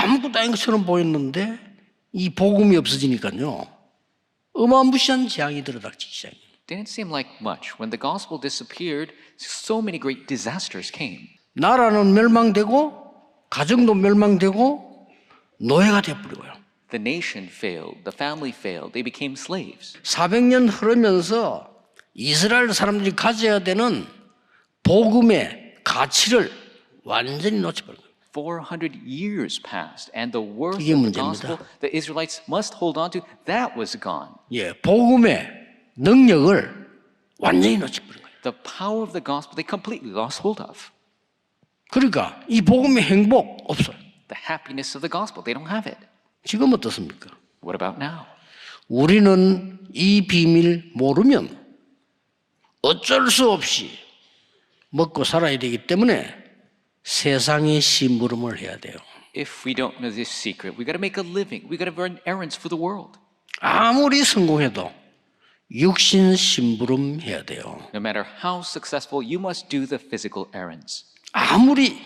아무것도 아닌 것처럼 보였는데 이 복음이 없어지니까요. 어마무시한 재앙이 들어닥치기 시작해요. Didn't seem like much. When the gospel disappeared, so many great disasters came. 나라는 멸망되고 가정도 멸망되고 노예가 되어버리고요. The nation failed. The family failed. They became slaves. 400년 흐르면서 이스라엘 사람들이 가져야 되는 복음의 가치를 완전히 놓쳐버린 거예요. 400 years passed, and the worth 이게 of the 문제입니다. gospel the Israelites must hold on to, that was gone. 예, 복음의 능력을 완전히 놓쳐버린 거예요. The power of the gospel they completely lost hold of. 그러니까 이 복음의 행복 없어요. The happiness of the gospel, they don't have it. 지금 어떻습니까? What about now? 우리는 이 비밀 모르면 어쩔 수 없이 먹고 살아야 되기 때문에 세상의 심부름을 해야 돼요. If we don't know this secret, we got to make a living. We got to run errands for the world. 아무리 성공해도 육신 심부름 해야 돼요. No matter how successful, you must do the physical errands. 아무리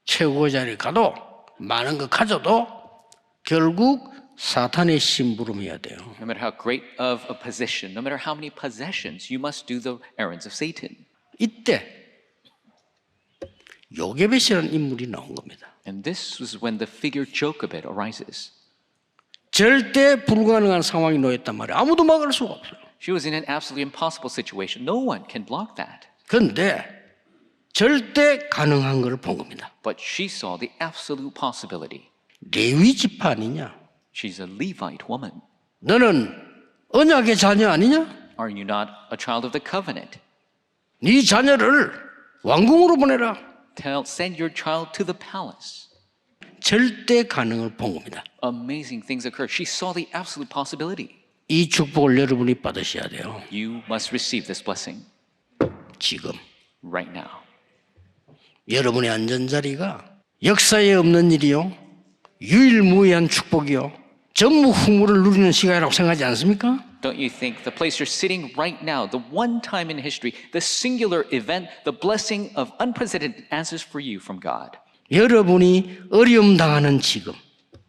최고 자리에 가도 많은 거 가져도 결국 사탄의 심부름 해야 돼요. No matter how great of a position, no matter how many possessions, you must do the errands of Satan. 이때 요게벳이라는 인물이 나온 겁니다. And this was when the figure Jochebed arises. 절대 불가능한 상황이 놓였단 말이에요. 아무도 막을 수가 없어요. She was in an absolutely impossible situation. No one can block that. 그런데 절대 가능한 걸 본 겁니다. But she saw the absolute possibility. 레위 지파 아니냐? She's a Levite woman. 너는 언약의 자녀 아니냐? Are you not a child of the covenant? 네 자녀를 왕궁으로 보내라. Send your child to the palace. 절대 가능을 본 겁니다. Amazing things occur. She saw the absolute possibility. 이 축복을 여러분이 받으셔야 돼요. You must receive this blessing 지금 right now. 여러분의 안전자리가 역사에 없는 일이요, 유일무이한 축복이요, 전무후무를 누리는 시간이라고 생각하지 않습니까? Don't you think the place you're sitting right now, the one time in history, the singular event, the blessing of unprecedented answers for you from God? 여러분이 어려움 당하는 지금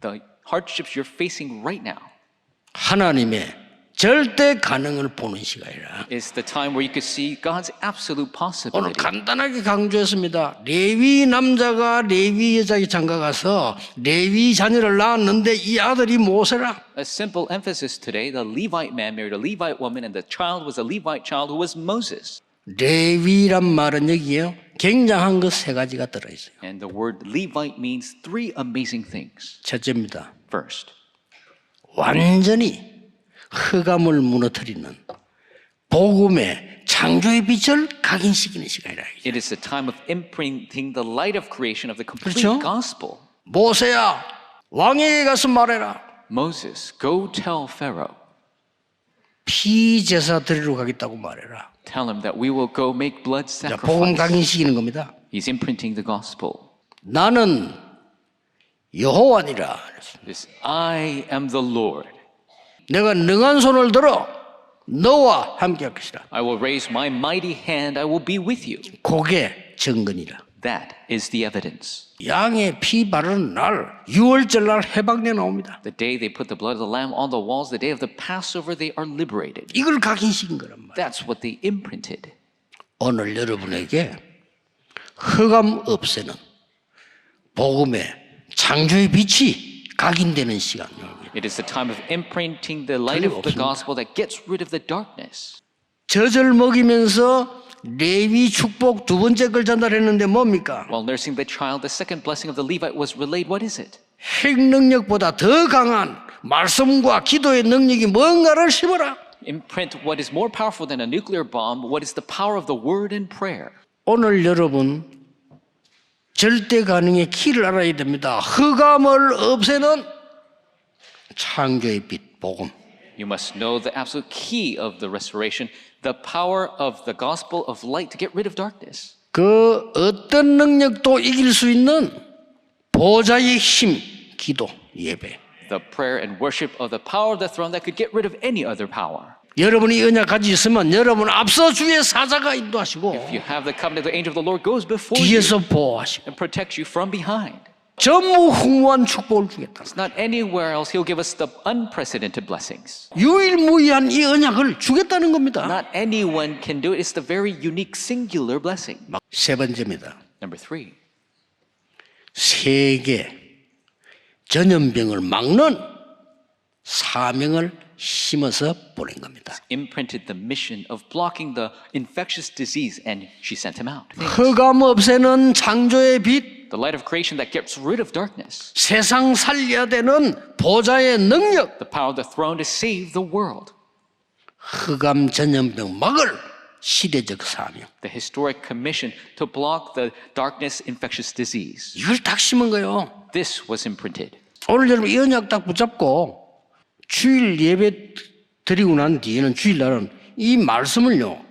The hardships you're facing right now 하나님의 절대 가능을 보는 시간이라. is the time where you could see God's absolute 오늘 possibility. 간단하게 강조했습니다. 레위 남자가 레위 여자에게 장가가서 레위 자녀를 낳았는데 이 아들이 모세라. A simple emphasis today, the Levite man married a Levite woman and the child was a Levite child who was Moses. 레위란 말은 여기에 굉장한 것 세 가지가 들어있어요. And the word Levite means three amazing things. 첫째입니다. First, 완전히 흑암을 무너뜨리는 복음의 창조의 빛을 각인시키는 시간이라. it is the time of imprinting the light of creation of the complete 그렇죠? gospel. 모세야, 왕에게 가서 말해라. Moses, go tell Pharaoh. 피제사 드리러 가겠다고 말해라. Tell him that we will go make blood 자, 복음 sacrifice. 각인시키는 겁니다. He's imprinting the gospel. 나는 여호와니라. This, I am the Lord. 내가 능한 손을 들어 너와 함께 할 것이라. I will raise my mighty hand. I will be with you. 그게 증거니라. That is the evidence. 양의 피 바르는 날 6월절 날 해방돼 나옵니다. The day they put the blood of the lamb on the walls, the day of the Passover, they are liberated. 이걸 각인시킨 거란 말이에요. That's what they imprinted. 오늘 여러분에게 흑암 없애는 복음의 창조의 빛이 각인되는 시간입니다. It is the time of imprinting the light of the gospel that gets rid of the darkness. 젖을 먹이면서 레위 축복 두 번째 걸 전달했는데 뭡니까? While nursing the child, the second blessing of the Levite was relayed. What is it? 핵 능력보다 더 강한 말씀과 기도의 능력이 뭔가를 심어라. Imprint what is more powerful than a nuclear bomb. What is the power of the word and prayer? 오늘 여러분 절대 가능의 키를 알아야 됩니다. 흑암을 없애는 창조의 빛 복음. You must know the absolute key of the restoration, the power of the gospel of light to get rid of darkness. 그 어떤 능력도 이길 수 있는 보좌의 힘, 기도, 예배. The prayer and worship of the power of the throne that could get rid of any other power. 여러분이 언약 가지고 있으면 여러분 앞서 주의 사자가 인도하시고 If you have the covenant, the angel of the Lord goes before you 뒤에서 보호하시고 and protects you from behind. 전무후무한 축복을 주겠다. It's not anywhere else. He'll give us the unprecedented blessings. 유일무이한 이 언약을 주겠다는 겁니다. Not anyone can do it. It's the very unique singular blessing. 세 번째입니다. Number 3. 세계 전염병을 막는 사명을 심어서 보낸 겁니다. Imprinted the mission of blocking the infectious disease, and she sent him out. 흑암 없애는 창조의 빛, The light of creation that gets rid of darkness. 세상 살려야 되는 보좌의 능력, The power of the throne to save the world. 흑암 전염병 막을 시대적 사명. The historic commission to block the darkness infectious disease. 이걸 딱 심은 거예요. This was imprinted. 오늘 여러분 이 언약 딱 붙잡고 주일 예배 드리고 난 뒤에는 주일날은 이 말씀을요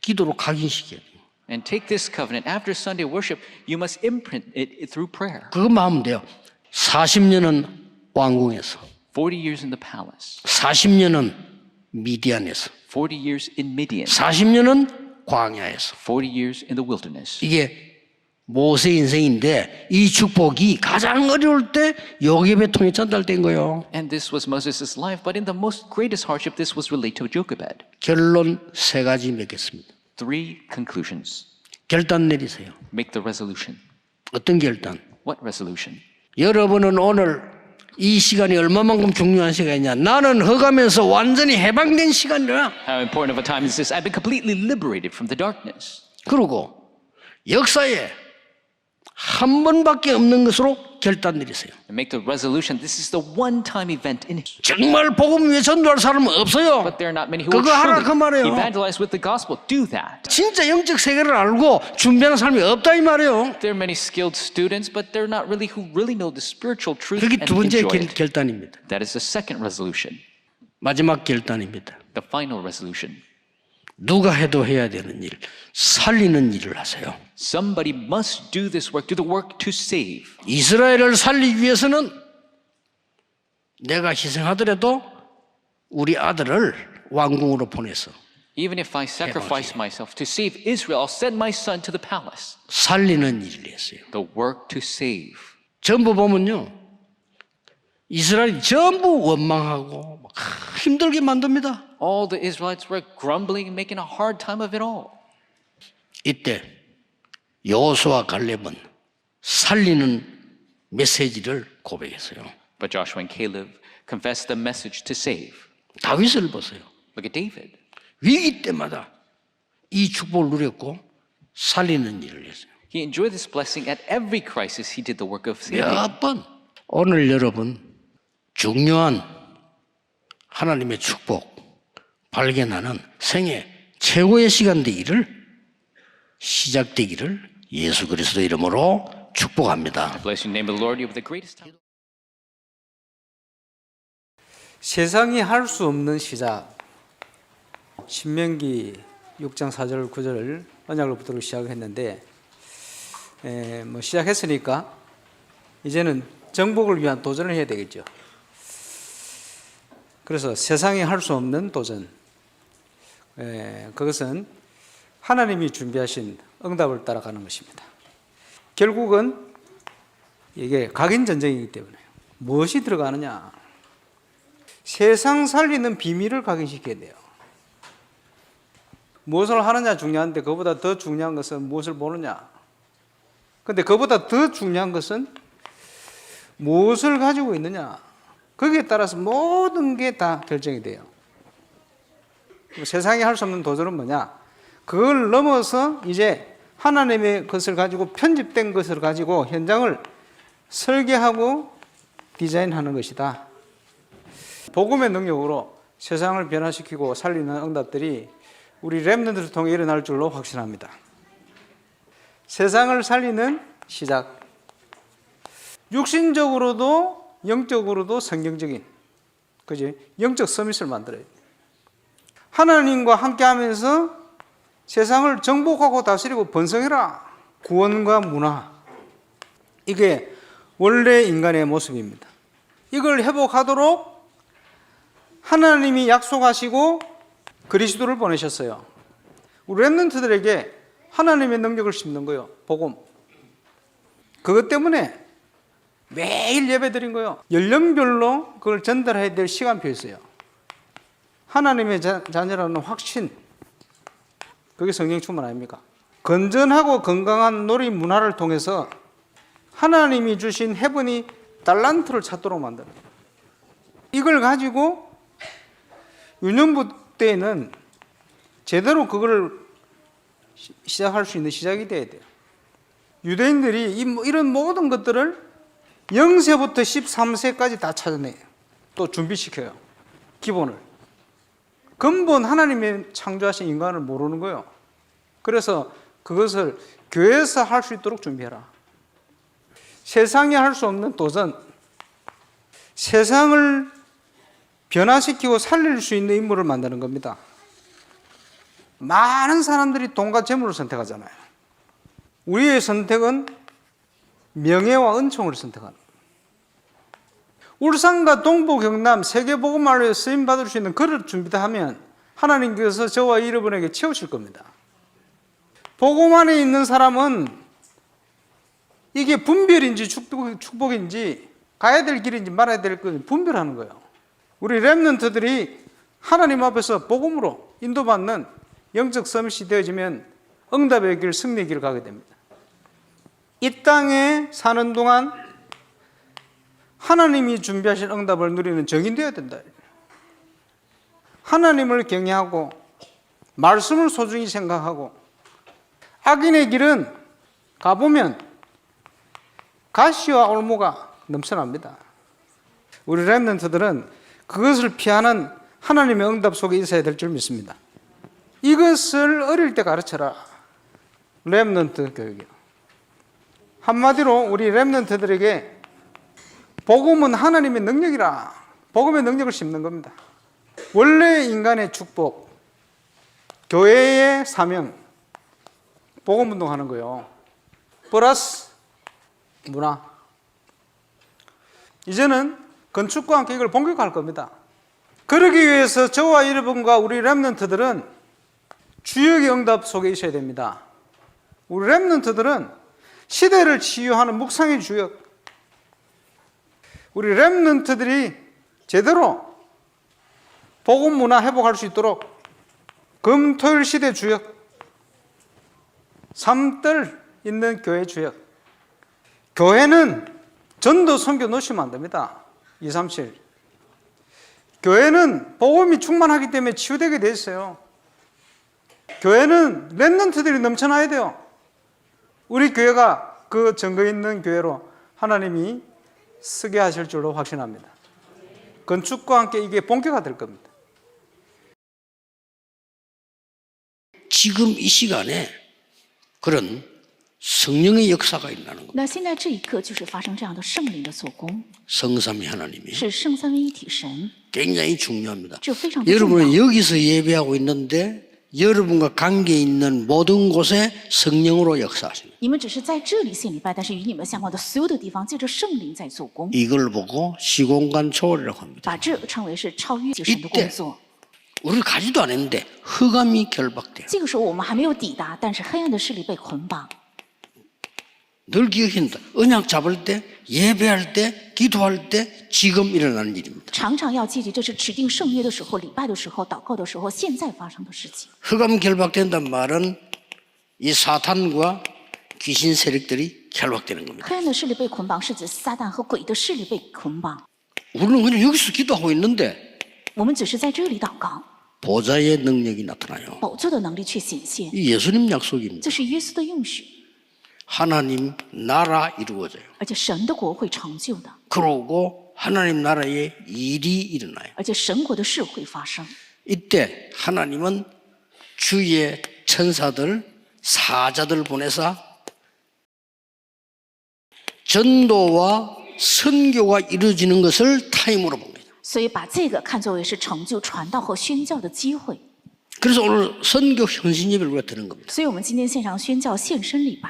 기도로 각인시켜야 돼요. And take this covenant after Sunday worship. You must imprint it through prayer. 그것만 하면 돼요. 40년은 왕궁에서, 40 years in the palace. 40년은 미디안에서, 40 years in Midian. 40년은 광야에서. 40 years in the wilderness. 이게 모세 인생인데 이 축복이 가장 어려울 때 요셉의 통해 전달된 거예요. And this was Moses' life, but in the most greatest hardship, this was related to Jochebed. 결론 세 가지 맺겠습니다. 3 conclusions. 결단 내리세요. Make the resolution. 어떤 결단? What resolution? 여러분은 오늘 이 시간이 얼마만큼 중요한 시간이냐? 나는 흑암에서 완전히 해방된 시간이라. How important of a time is this? I've been completely liberated from the darkness. 그리고 역사에 한 번밖에 없는 것으로 결단 내리세요. And make the resolution. This is the one-time event in history. 정말 복음 위에 전도할 사람은 없어요. But there are not many who will 그거 하라 그 truly 말이에요. evangelize with the gospel. Do that. 진짜 영적 세계를 알고 준비하는 사람이 없다 이 말이에요. There are many skilled students, but they're not really who really know the spiritual truth 그게 and 두 번째 enjoy it. 결단입니다. That is the second resolution. 마지막 결단입니다. The final resolution. 누가 해도 해야 되는 일, 살리는 일을 하세요. Somebody must do this work, do the work to save. 이스라엘을 살리기 위해서는 내가 희생하더라도 우리 아들을 왕궁으로 보내서 Even if I sacrifice myself to save Israel, I'll send my son to the palace. 살리는 일을 했어요. The work to save. 전부 보면요. 이스라엘이 전부 원망하고 막 힘들게 만듭니다. All the Israelites were grumbling and making a hard time of it all. 이때 여호수아 갈렙은 살리는 메시지를 고백했어요. But Joshua and Caleb confessed the message to save. 다윗을 보세요. Look at David. 위기 때마다 이 축복을 누렸고 살리는 일을 했어요. He enjoyed this blessing at every crisis. He did the work of saving. 몇 번. 오늘 여러분 중요한 하나님의 축복 발견하는 생애 최고의 시간 되기를 시작되기를 예수 그리스도 이름으로 축복합니다. Bless you in the name of the Lord. You have the greatest time. 세상이 할 수 없는 시작. 신명기 6장 4절 9절 언약을 붙들고 시작했는데 시작했으니까 이제는 정복을 위한 도전을 해야 되겠죠. 그래서 세상이 할 수 없는 도전. 그것은 하나님이 준비하신 응답을 따라가는 것입니다. 결국은 이게 각인 전쟁이기 때문에 무엇이 들어가느냐? 세상 살리는 비밀을 각인시켜야 돼요. 무엇을 하느냐 중요한데 그보다 더 중요한 것은 무엇을 보느냐. 그런데 그보다 더 중요한 것은 무엇을 가지고 있느냐. 거기에 따라서 모든 게 다 결정이 돼요. 세상이 할 수 없는 도전은 뭐냐? 그걸 넘어서 이제 하나님의 것을 가지고 편집된 것을 가지고 현장을 설계하고 디자인하는 것이다. 복음의 능력으로 세상을 변화시키고 살리는 응답들이 우리 렘넌트를 통해 일어날 줄로 확신합니다. 세상을 살리는 시작. 육신적으로도 영적으로도 성경적인, 그지? 영적 서밋을 만들어야 돼. 하나님과 함께하면서 세상을 정복하고 다스리고 번성해라. 구원과 문화. 이게 원래 인간의 모습입니다. 이걸 회복하도록 하나님이 약속하시고 그리스도를 보내셨어요. 우리 렘넌트들에게 하나님의 능력을 심는 거예요. 복음. 그것 때문에 매일 예배 드린 거예요. 연령별로 그걸 전달해야 될 시간표 있어요. 하나님의 자녀라는 확신, 그게 성령 충만 아닙니까? 건전하고 건강한 놀이 문화를 통해서 하나님이 주신 헤븐이 달란트를 찾도록 만드는 거예요. 이걸 가지고 유년부 때는 제대로 그걸 시작할 수 있는 시작이 돼야 돼요. 유대인들이 이런 모든 것들을 0세부터 13세까지 다 찾아내요. 또 준비시켜요. 기본을. 근본 하나님이 창조하신 인간을 모르는 거예요. 그래서 그것을 교회에서 할 수 있도록 준비해라. 세상이 할 수 없는 도전, 세상을 변화시키고 살릴 수 있는 인물을 만드는 겁니다. 많은 사람들이 돈과 재물을 선택하잖아요. 우리의 선택은 명예와 은총을 선택하는 거예요. 울산과 동부 경남 세계복음화로에 쓰임받을 수 있는 그릇 준비다 하면 하나님께서 저와 여러분에게 채우실 겁니다. 복음 안에 있는 사람은 이게 분별인지 축복인지 가야 될 길인지 말아야 될 길인지 분별하는 거예요. 우리 렘넌트들이 하나님 앞에서 복음으로 인도받는 영적 서밋이 되어지면 응답의 길, 승리의 길을 가게 됩니다. 이 땅에 사는 동안 하나님이 준비하신 응답을 누리는 정인 되어야 된다. 하나님을 경외하고 말씀을 소중히 생각하고 악인의 길은 가보면 가시와 올무가 넘쳐납니다. 우리 렘넌트들은 그것을 피하는 하나님의 응답 속에 있어야 될 줄 믿습니다. 이것을 어릴 때 가르쳐라. 렘넌트 교육이요. 한마디로 우리 렘넌트들에게 복음은 하나님의 능력이라. 복음의 능력을 심는 겁니다. 원래 인간의 축복, 교회의 사명, 복음 운동하는 거예요. 플러스 문화. 이제는 건축과 함께 이걸 본격화할 겁니다. 그러기 위해서 저와 여러분과 우리 렘넌트들은 주역의 응답 속에 있어야 됩니다. 우리 렘넌트들은 시대를 치유하는 묵상의 주역. 우리 렘넌트들이 제대로 복음 문화 회복할 수 있도록 금토일 시대 주역, 삼들 있는 교회 주역. 교회는 전도 선교 놓치면 안 됩니다. 237. 교회는 복음이 충만하기 때문에 치유되게 돼 있어요. 교회는 렘넌트들이 넘쳐나야 돼요. 우리 교회가 그 증거 있는 교회로 하나님이 쓰게 하실 줄로 확신합니다. 건축과 함께 이게 본격화될 겁니다. 지금 이 시간에 그런 성령의 역사가 있다는 겁니다. 那现在这一刻就是发生这样的圣灵的做工， 성삼위 하나님이 是圣三位一体神， 굉장히 중요합니다. 这非常的重 여러분은 要。 여기서 예배하고 있는데 여러분과 관계 있는 모든 곳에 성령으로 역사하십니다. 你们只是在这里献礼拜，但是与你们相关的所有的地方，借着圣灵在做工， 이걸 보고 시공간 초월이라고 합니다. 把这称为是超越神的工作。 우리를 가지도 않았는데 흑암이 결박돼요. 这个时候我们还没有抵达，但是黑暗的势力被捆绑。 늘 기억합니다. 언약 잡을 때, 예배할 때, 기도할 때 지금 일어나는 일입니다. 常常要记记，这是指定圣约的时候、礼拜的时候、祷告的时候，现在发生的事情。 흑암 결박된다는 말은 이 사탄과 귀신 세력들이 결박되는 겁니다. 黑暗的势力被捆绑，是指撒旦和鬼的势力被捆绑。 우리는 그냥 여기서 기도하고 있는데 我们只是在这里祷告， 보좌의 능력이 나타나요. 宝座的能力却显现， 이 예수님 약속입니다. 这是耶稣的应许， 하나님 나라 이루어져요. 而且神的国会成就的， 그러고 하나님 나라의 일이 일어나요. 而且神国的事会发生。 이때 하나님은 주의 천사들, 사자들 보내서 전도와 선교가 이루어지는 것을 타임으로 봅니다. 所以把这个看作为是成就传道和宣教的机会。 그래서 오늘 선교 헌신 예배를 우리가 드는 겁니다. 所以我们今天线上宣教献身礼拜，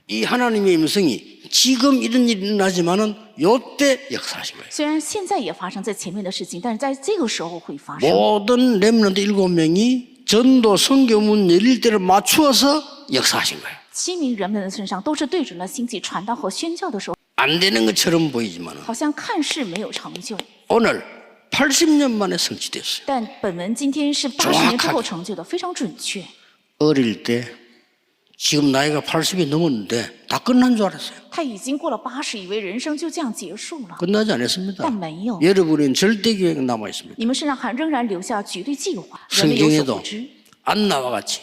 이 하나님의 임성이 지금 이런 일이 일어나지만은 요때 역사하신 거예요. 虽然现在也发生在前面的事情，但是在这个时候会发生。 모든 렘넌트 7명이 전도 선교문 열릴 때를 맞추어서 역사하신 거예요. 7名人们的身上都是对准了兴起传道和宣教的时候， 안 되는 것처럼 보이지만 好像看似没有成就， 오늘 80년 만에 성취됐어요. 但本文今天是80年之后成就的，非常准确。 어릴 때 지금 나이가 80이 넘었는데 다 끝난 줄 알았어요. 他已经过了80，以为人生就这样结束了， 끝나지 않았습니다. 但没有。 여러분은 절대 계획 남아 있습니다. 你们身上还仍然留下绝对计划，人们有所 성경에도 不知。 안나와 같이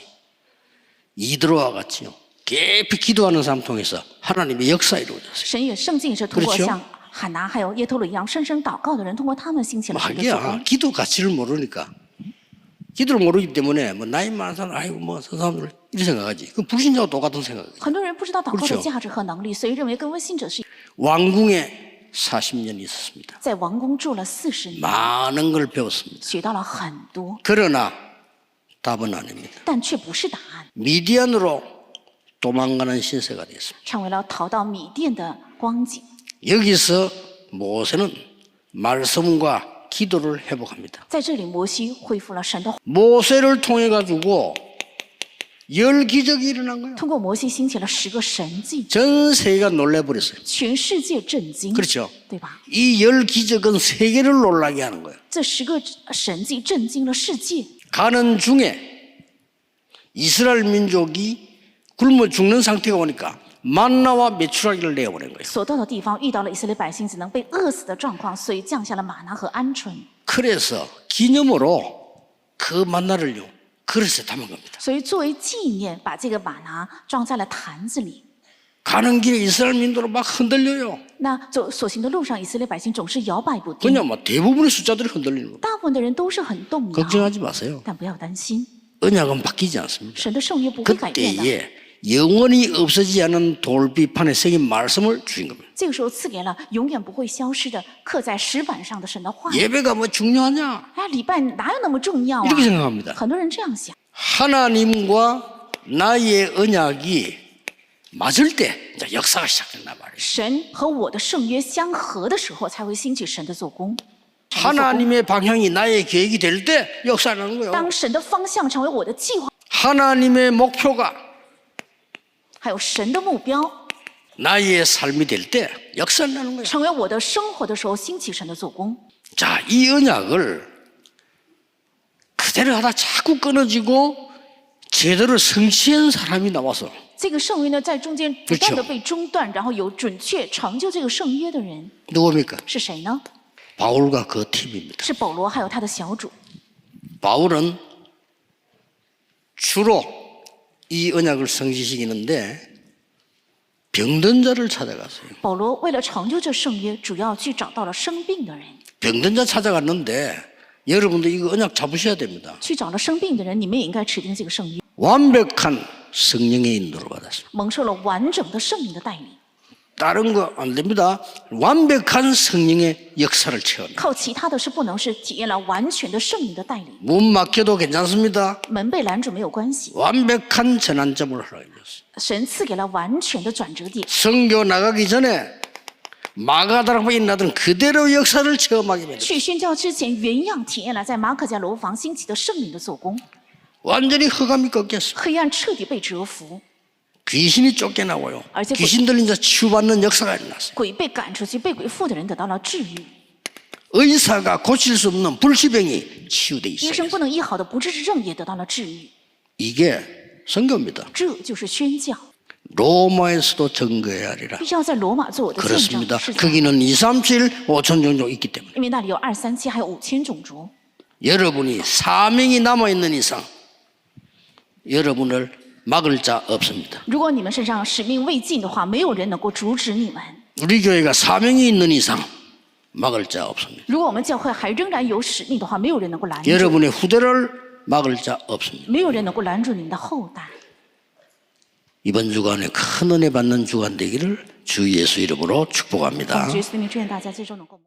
이드로와 같이요. 깊이 기도하는 사람 통해서 하나님의 역사 이루어졌어요. 神也圣经也是通过 그렇죠 像喊拿还有耶托鲁一样深深祷告的人，通过他们兴起了神的作 하기야 工。 기도 가치를 모르니까 기도를 모르기 때문에 뭐 나이 많은 사람 아이고 뭐 저 사람들 이렇게 생각하지. 그 불신자와 똑같은 생각이에요. 很多人不知道祷告的 그렇죠 价值和能力，所以认为跟微信者是 왕궁에 40년 있었습니다. 在王宫住了40年， 많은 걸 배웠습니다. 学到了很多， 그러나 답은 아닙니다. 但却不是答案， 미디안으로 도망가는 신세가 됐습니다. 成为了逃到米甸的光景。 여기서 모세는 말씀과 기도를 회복합니다. 在这里，摩西恢复了神的， 모세를 통해 가지고 10기적이 일어난 거예요. 通过摩西兴起了10个神迹， 전 세계가 놀래버렸어요. 全世界震惊， 그렇죠. 对吧？ 이 10기적은 세계를 놀라게 하는 거예요. 这10个神迹震惊了世界。 가는 중에 이스라엘 민족이 굶어 죽는 상태가 오니까 만나와 메추라기를 내어보낸 거예요. 所到的地方遇到了以色列百姓只能被饿死的状况，所以降下了玛拿和鹌鹑。 그래서 기념으로 그 만나를요 그릇에 담은 겁니다. 所以作为纪念，把这个玛拿装在了坛子里。 가는 길에 이스라엘 민족으로 막 흔들려요. 那走所行的路上，以色列百姓总是摇摆不定， 그냥 뭐 대부분의 숫자들이 흔들리는 거예요. 大部分的人都是很动摇。 걱정하지 마세요. 但不要担心， 언약은 바뀌지 않습니다. 神的圣约不会改变的。 그때에 영원히 없어지지 않은 돌비판에 새긴 말씀을 주신 겁니다. 这个时候赐给了永远不会消失的刻在石板上的神的话语。 예배가 뭐 중요하냐? 哎，礼拜哪有那么重要啊？ 이렇게 생각합니다. 很多人这样想。 하나님과 나의 언약이 맞을 때 이제 역사가 시작된단 말이에요. 神和我的圣约相合的时候，才会兴起神的做工。 하나님의 방향이 나의 계획이 될 때 역사하는 거예요. 当神的方向成为我的计划， 하나님의 목표가 还有神的目标 나의 삶이 될 때 역사하는 거예요. 成为我的生活的时候，兴起神的做工。 자, 이 언약을 그대로 하다 자꾸 끊어지고 제대로 성취한 사람이 나와서 这个圣约呢，在中间不断的被中断，然后有准确成就这个圣约的人 누굽니까? 是谁呢？ 바울과 그 팀입니다. 是保罗还有他的小组。 바울은 주로 이 언약을 성취시키는데 병든 자를 찾아갔어요. 保罗为了成就这圣约，主要去找到了生病的人， 병든 자 찾아갔는데 여러분도 이거 언약 잡으셔야 됩니다. 去找了生病的人，你们也应该持定这个圣约， 완벽한 성령의 인도를 받았어요. 蒙受了完整的圣灵的带领。 다른 거 안 됩니다. 완벽한 성령의 역사를 체험해요. 靠其他的是不能，是体验了完全的圣灵的带领。 문 막혀도 괜찮습니다. 门被拦住没有关系， 완벽한 전환점을 허락해줬어요. 神赐给了完全的转折点。 선교 나가기 전에 마가다락방에 있나던 그대로 역사를 체험하게 됩니다. 去宣教之前，原样体验了在马可家楼房兴起的圣灵的做工， 완전히 흑암이 꺾였어요. 黑暗彻底被折服， 귀신이 쫓겨나고요. 알지? 귀신 들린 자 치유받는 역사가 일어났어요. 鬼被赶出去，被鬼附的人得到了治愈。 의사가 고칠 수 없는 불치병이 치유돼 医 있어요. 生不能医好的不治之症也得到了治愈， 이게 선교입니다. 这就是宣教。 로마에서도 증거해야 하리라. 必须要在罗马做我的见证， 그렇습니다. 是的， 거기는 2, 3, 7, 5천 종족 있기 때문에 因为那里有237，还有5000种族。 여러분이 사명이 남아있는 이상 여러분을 막을 자 없습니다. 如果你们身上使命未尽的话，没有人能够阻止你们。 우리 교회가 사명이 있는 이상 막을 자 없습니다. 如果我们教会还仍然有使命的话，没有人能够拦住， 여러분의 후대를 막을 자 없습니다. 没有人能够拦住你们的后代。 이번 주간에 큰 은혜 받는 주간 되기를 주 예수 이름으로 축복합니다. 主耶稣的名，祝愿大家最终能够。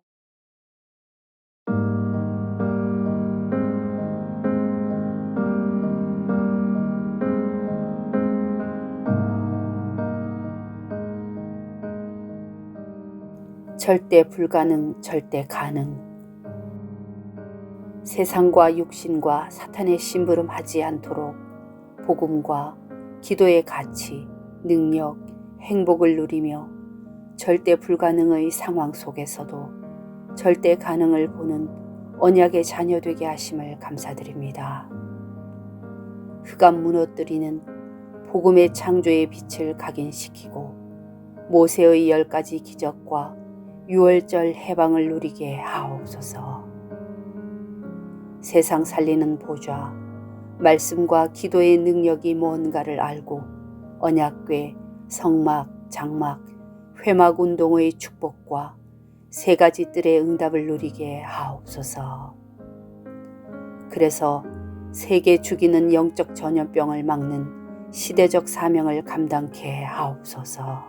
절대 불가능, 절대 가능. 세상과 육신과 사탄의 심부름하지 않도록 복음과 기도의 가치, 능력, 행복을 누리며 절대 불가능의 상황 속에서도 절대 가능을 보는 언약의 자녀 되게 하심을 감사드립니다. 흑암 무너뜨리는 복음의 창조의 빛을 각인시키고 모세의 10가지 기적과 유월절 해방을 누리게 하옵소서. 세상 살리는 보좌, 말씀과 기도의 능력이 뭔가를 알고 언약궤, 성막, 장막, 회막 운동의 축복과 3가지 뜰의 응답을 누리게 하옵소서. 그래서 세계 죽이는 영적 전염병을 막는 시대적 사명을 감당케 하옵소서.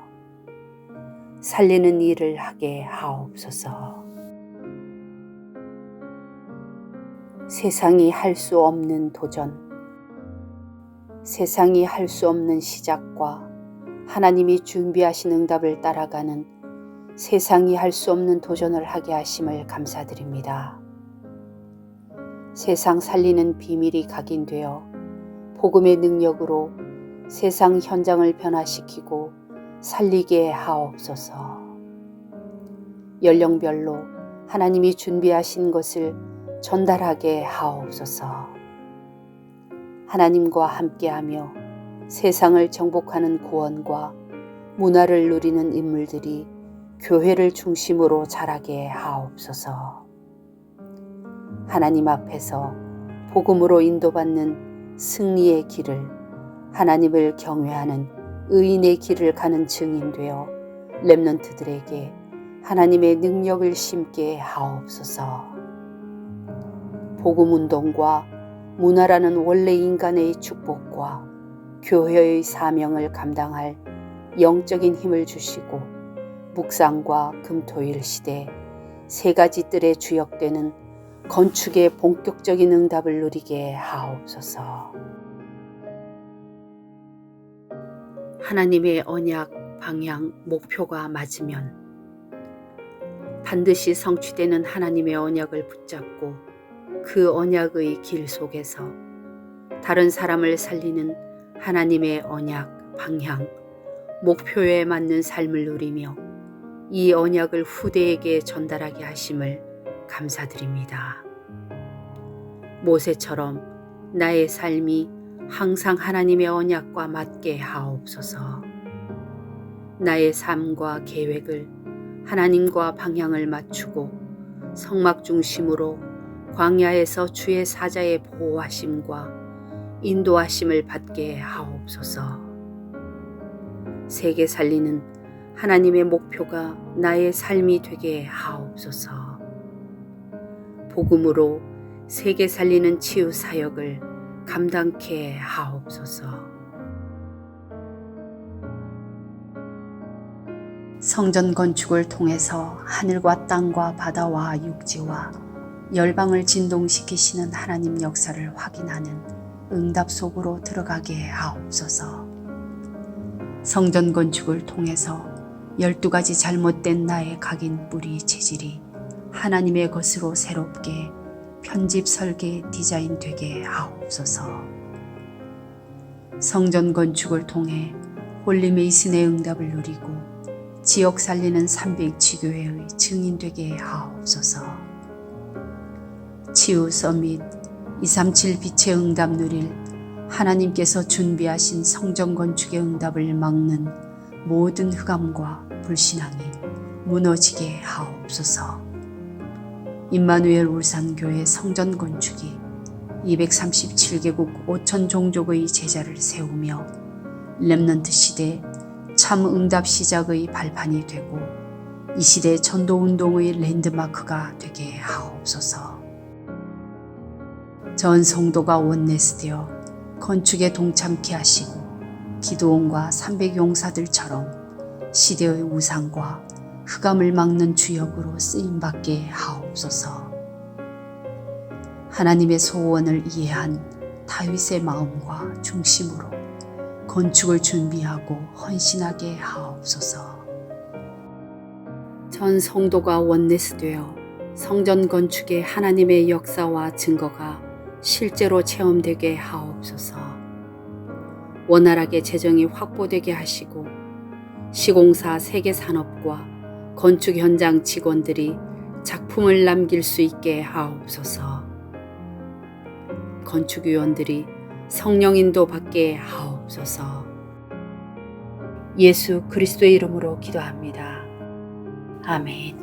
살리는 일을 하게 하옵소서. 세상이 할 수 없는 도전, 세상이 할 수 없는 시작과 하나님이 준비하신 응답을 따라가는 세상이 할 수 없는 도전을 하게 하심을 감사드립니다. 세상 살리는 비밀이 각인되어 복음의 능력으로 세상 현장을 변화시키고 살리게 하옵소서. 연령별로 하나님이 준비하신 것을 전달하게 하옵소서. 하나님과 함께하며 세상을 정복하는 구원과 문화를 누리는 인물들이 교회를 중심으로 자라게 하옵소서. 하나님 앞에서 복음으로 인도받는 승리의 길을, 하나님을 경외하는 의인의 길을 가는 증인되어 렘넌트들에게 하나님의 능력을 심게 하옵소서. 복음운동과 문화라는 원래 인간의 축복과 교회의 사명을 감당할 영적인 힘을 주시고 묵상과 금토일 시대 3가지 뜰에 주역되는 건축의 본격적인 응답을 누리게 하옵소서. 하나님의 언약, 방향, 목표가 맞으면 반드시 성취되는 하나님의 언약을 붙잡고 그 언약의 길 속에서 다른 사람을 살리는 하나님의 언약, 방향, 목표에 맞는 삶을 누리며 이 언약을 후대에게 전달하게 하심을 감사드립니다. 모세처럼 나의 삶이 항상 하나님의 언약과 맞게 하옵소서. 나의 삶과 계획을 하나님과 방향을 맞추고 성막 중심으로 광야에서 주의 사자의 보호하심과 인도하심을 받게 하옵소서. 세계 살리는 하나님의 목표가 나의 삶이 되게 하옵소서. 복음으로 세계 살리는 치유 사역을 감당케 하옵소서. 성전 건축을 통해서 하늘과 땅과 바다와 육지와 열방을 진동시키시는 하나님 역사를 확인하는 응답 속으로 들어가게 하옵소서. 성전 건축을 통해서 12가지 잘못된 나의 각인 뿌리 체질이 하나님의 것으로 새롭게 편집 설계 디자인 되게 하옵소서. 성전 건축을 통해 홀리메이슨의 응답을 누리고 지역 살리는 300지교회의 증인 되게 하옵소서. 치유 서밋 237 빛의 응답 누릴 하나님께서 준비하신 성전 건축의 응답을 막는 모든 흑암과 불신앙이 무너지게 하옵소서. 임마누엘 울산교회 성전 건축이 237개국 5천 종족의 제자를 세우며 렘넌트 시대 참 응답 시작의 발판이 되고 이 시대 전도운동의 랜드마크가 되게 하옵소서. 전 성도가 원내스되어 건축에 동참케 하시고 기도원과 300용사들처럼 시대의 우상과 흑암을 막는 주역으로 쓰임받게 하옵소서. 하나님의 소원을 이해한 다윗의 마음과 중심으로 건축을 준비하고 헌신하게 하옵소서. 전 성도가 원내스되어 성전 건축의 하나님의 역사와 증거가 실제로 체험되게 하옵소서. 원활하게 재정이 확보되게 하시고 시공사 세계산업과 건축 현장 직원들이 작품을 남길 수 있게 하옵소서. 건축위원들이 성령 인도 받게 하옵소서. 예수 그리스도의 이름으로 기도합니다. 아멘.